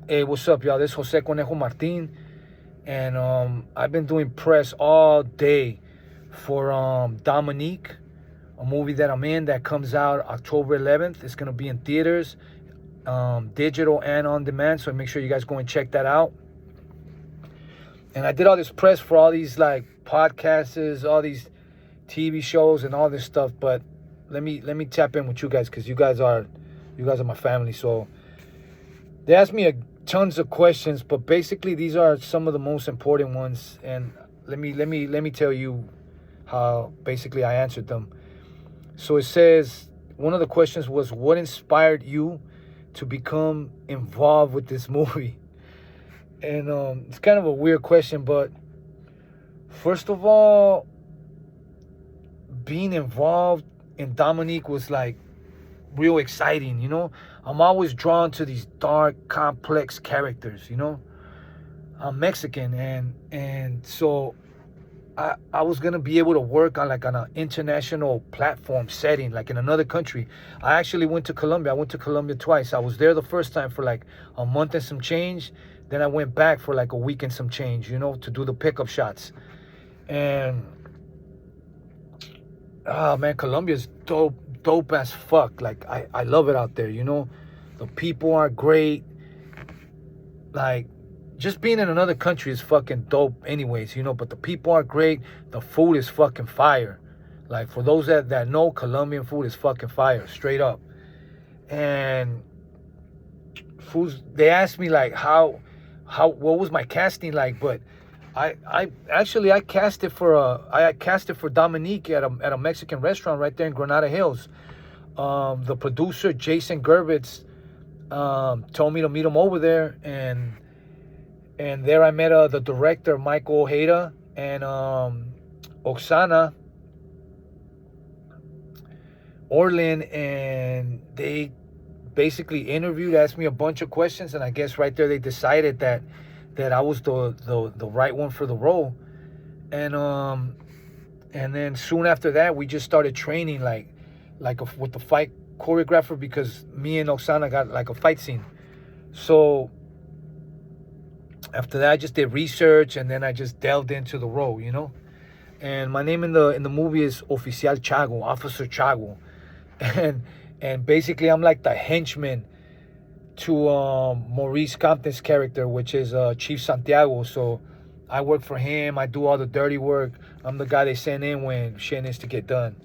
Hey, what's up, y'all? This is Jose Conejo Martin, and I've been doing press all day for Dominique, a movie that I'm in that comes out October 11th. It's gonna be in theaters, digital and on demand. So make sure you guys go and check that out. And I did all this press for all these like podcasts, all these TV shows, and all this stuff. But let me tap in with you guys because you guys are my family. So they asked me tons of questions, but basically these are some of the most important ones. And let me tell you how basically I answered them. So it says one of the questions was, what inspired you to become involved with this movie? And it's kind of a weird question, but first of all, being involved in Dominique was like real exciting, you know? I'm always drawn to these dark, complex characters, you know? I'm Mexican, and so I was gonna be able to work on like on an international platform setting, like in another country. I actually went to Colombia. I went to Colombia twice. I was there the first time for like a month and some change. Then I went back for like a week and some change, you know, to do the pickup shots. And oh man, Colombia's dope as fuck. Like I love it out there, you know. The people are great. Like just being in another country is fucking dope anyways, you know, but the people are great. The food is fucking fire. Like for those that know, Colombian food is fucking fire, straight up. And foods, they asked me like what was my casting like, but I actually I casted for Dominique at a Mexican restaurant right there in Granada Hills. The producer Jason Gervitz told me to meet him over there, and there I met the director Michael Ojeda and Oksana Orlin, and they basically interviewed, asked me a bunch of questions, and I guess right there they decided that I was the right one for the role. And then soon after that we just started training with the fight choreographer, because me and Oksana got like a fight scene. So after that I just did research, and then I just delved into the role, you know. And my name in the movie is Oficial Chago, Officer Chago. And basically I'm like the henchman to Maurice Compton's character, which is Chief Santiago. So I work for him. I do all the dirty work. I'm the guy they send in when shit needs to get done.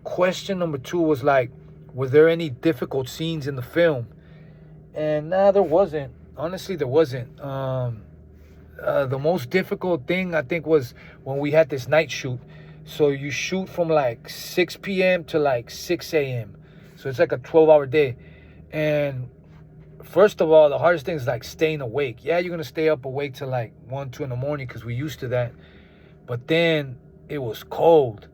Question number 2 was like, were there any difficult scenes in the film? And nah, there wasn't. Honestly, there wasn't. The most difficult thing I think was when we had this night shoot. So you shoot from like 6 p.m. to like 6 a.m. So it's like a 12-hour day. And first of all, the hardest thing is like staying awake. Yeah, you're going to stay up awake till like 1, 2 in the morning because we're used to that. But then it was cold.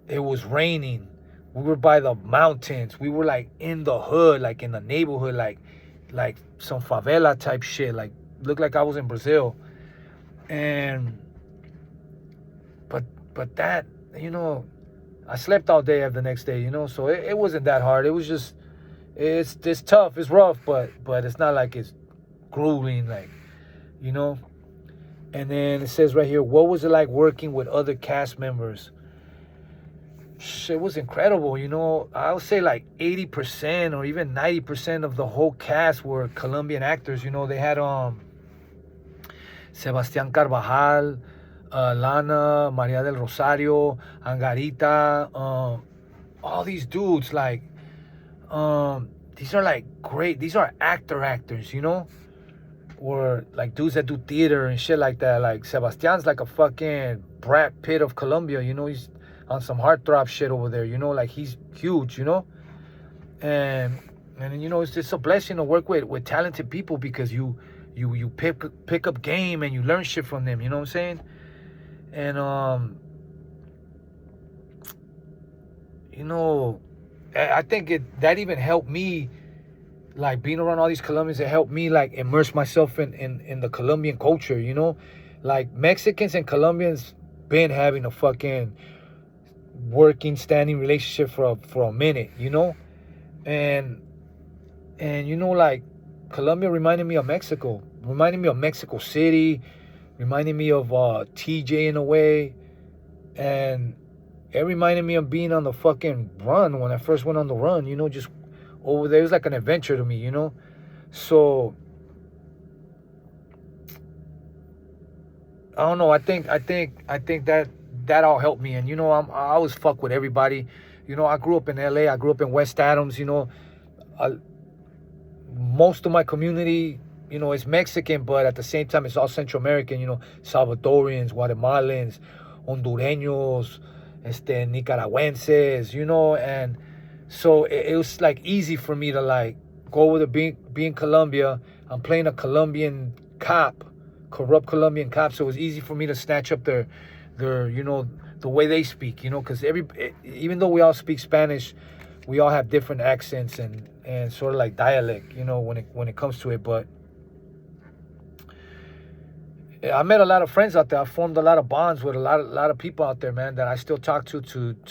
It was raining. We were by the mountains. We were like in the hood, like in the neighborhood, like some favela type shit. Like looked like I was in Brazil. And but that, you know, I slept all day the next day, you know, so it wasn't that hard. It was just it's tough, it's rough, but it's not like it's grueling, like, you know. And then it says right here, what was it like working with other cast members? It was incredible, you know. I would say like 80% or even 90% of the whole cast were Colombian actors. You know, they had Sebastián Carvajal, Lana, Maria del Rosario, Angarita, all these dudes, like, these are like great, these are actors, you know, or like dudes that do theater and shit like that. Like Sebastian's like a fucking Brad Pitt of Colombia, you know. He's on some heartthrob shit over there, you know, like he's huge, you know. And you know, it's just a blessing to work with talented people, because you pick up game and you learn shit from them, you know what I'm saying? And you know, I think that even helped me, like being around all these Colombians. It helped me like immerse myself in the Colombian culture, you know. Like Mexicans and Colombians been having a fucking working standing relationship for a minute, you know. And you know, like Colombia reminded me of Mexico. Reminded me of Mexico City. Reminded me of TJ in a way. And it reminded me of being on the fucking run when I first went on the run, you know, just over there. It was like an adventure to me, you know. So I don't know. I think that all helped me. And you know, I always fuck with everybody. You know, I grew up in LA. I grew up in West Adams. You know, most of my community, you know, is Mexican, but at the same time, it's all Central American. You know, Salvadorians, Guatemalans, Hondureños, Nicaragüenses. You know, and so it was like easy for me to like go with being in Colombia. I'm playing a Colombian cop, corrupt Colombian cop, so it was easy for me to snatch up their you know, the way they speak, you know, because even though we all speak Spanish, we all have different accents and sort of like dialect, you know, when it comes to it. But I met a lot of friends out there. I formed a lot of bonds with a lot of people out there, man, that I still talk to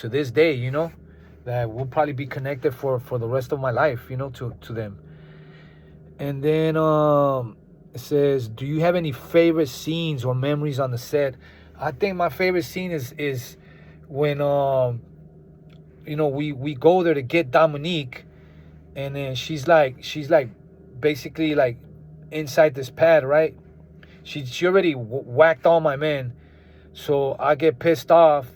this day, you know, that will probably be connected for the rest of my life, you know, to them. And then it says, do you have any favorite scenes or memories on the set? I think my favorite scene is when you know, we go there to get Dominique, and then she's like basically like inside this pad, right? She already whacked all my men, so I get pissed off,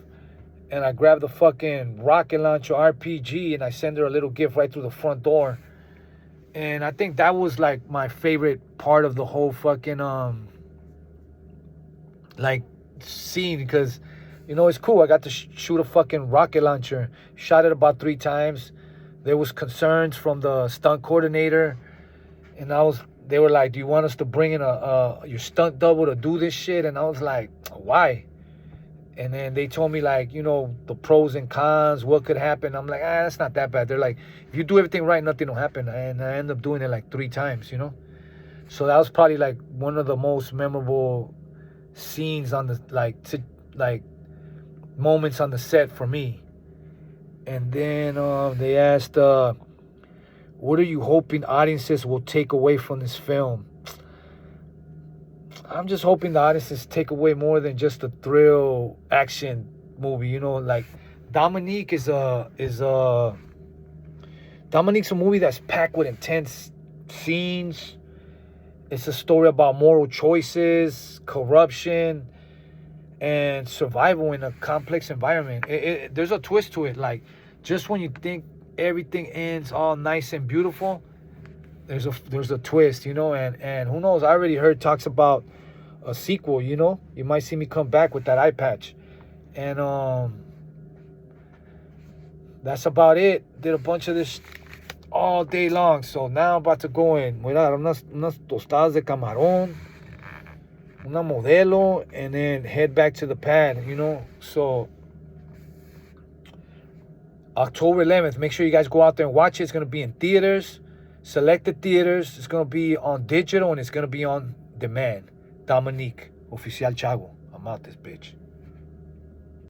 and I grab the fucking rocket launcher RPG and I send her a little gift right through the front door. And I think that was like my favorite part of the whole fucking like scene, because you know, it's cool. I got to shoot a fucking rocket launcher. Shot it about 3 times. There was concerns from the stunt coordinator, and they were like, do you want us to bring in your stunt double to do this shit? And I was like, why? And then they told me, like, you know, the pros and cons, what could happen. I'm like, that's not that bad. They're like, if you do everything right, nothing will happen. And I ended up doing it like 3 times, you know. So that was probably like one of the most memorable scenes on the like moments on the set for me. And then they asked, what are you hoping audiences will take away from this film? I'm just hoping the audiences take away more than just a thrill action movie. You know, like Dominique Dominique's a movie that's packed with intense scenes. It's a story about moral choices, corruption, and survival in a complex environment. There's a twist to it. Like, just when you think everything ends all nice and beautiful, there's a twist, you know. And who knows? I already heard talks about a sequel. You know, you might see me come back with that eye patch. And that's about it. Did a bunch of this all day long. So now I'm about to go in. Voy a dar unas tostadas de camarón, una modelo, and then head back to the pad, you know. So October 11th, make sure you guys go out there and watch it. It's going to be in theaters, selected theaters. It's going to be on digital, and it's going to be on demand. Dominique, Oficial Chavo. I'm out this bitch.